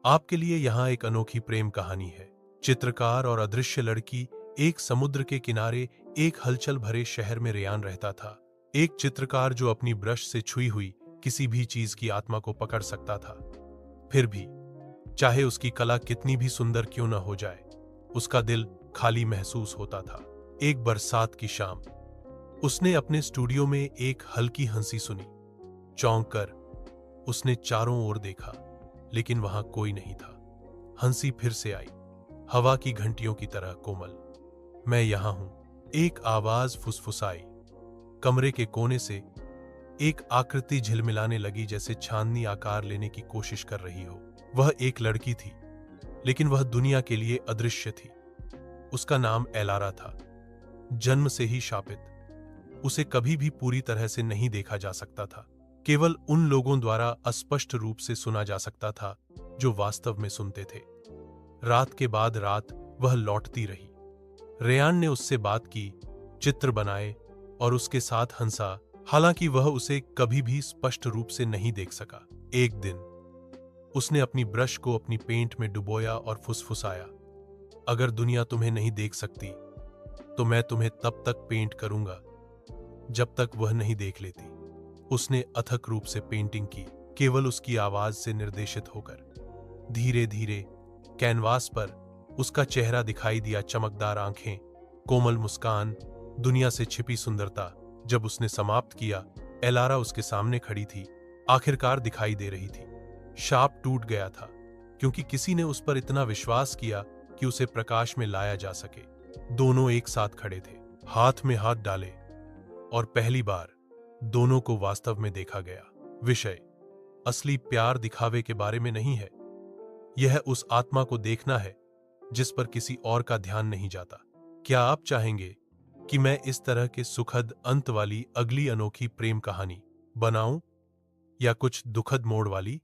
आपके लिए यहाँ एक अनोखी प्रेम कहानी है। चित्रकार और अदृश्य लड़की। एक समुद्र के किनारे एक हलचल भरे शहर में रेयान रहता था। एक चित्रकार जो अपनी ब्रश से छुई हुई किसी भी चीज की आत्मा को पकड़ सकता था। फिर भी चाहे उसकी कला कितनी भी सुंदर क्यों न हो जाए, उसका दिल खाली महसूस होता था। एक बरसात की शाम उसने अपने स्टूडियो में एक हल्की हंसी सुनी। चौंक कर उसने चारों ओर देखा, लेकिन वहां कोई नहीं था। हंसी फिर से आई, हवा की घंटियों की तरह कोमल। मैं यहां हूं, एक आवाज फुसफुसाई। कमरे के कोने से एक आकृति झिलमिलाने लगी, जैसे चांदनी आकार लेने की कोशिश कर रही हो। वह एक लड़की थी, लेकिन वह दुनिया के लिए अदृश्य थी। उसका नाम एलारा था, जन्म से ही शापित। उसे कभी भी पूरी तरह से नहीं देखा जा सकता था, केवल उन लोगों द्वारा अस्पष्ट रूप से सुना जा सकता था जो वास्तव में सुनते थे। रात के बाद रात वह लौटती रही। रेयान ने उससे बात की, चित्र बनाए और उसके साथ हंसा, हालांकि वह उसे कभी भी स्पष्ट रूप से नहीं देख सका। एक दिन उसने अपनी ब्रश को अपनी पेंट में डुबोया और फुसफुसाया, अगर दुनिया तुम्हें नहीं देख सकती तो मैं तुम्हें तब तक पेंट करूंगा जब तक वह नहीं देख लेती। उसने अथक रूप से पेंटिंग की, केवल उसकी आवाज से निर्देशित होकर। धीरे धीरे कैनवास पर उसका चेहरा दिखाई दिया, चमकदार आंखें, कोमल मुस्कान, दुनिया से छिपी सुंदरता। जब उसने समाप्त किया, एलारा उसके सामने खड़ी थी, आखिरकार दिखाई दे रही थी। शाप टूट गया था, क्योंकि किसी ने उस पर इतना विश्वास किया कि उसे प्रकाश में लाया जा सके। दोनों एक साथ खड़े थे, हाथ में हाथ डाले, और पहली बार दोनों को वास्तव में देखा गया। विषय असली प्यार दिखावे के बारे में नहीं है, यह उस आत्मा को देखना है जिस पर किसी और का ध्यान नहीं जाता। क्या आप चाहेंगे कि मैं इस तरह के सुखद अंत वाली अगली अनोखी प्रेम कहानी बनाऊं, या कुछ दुखद मोड़ वाली?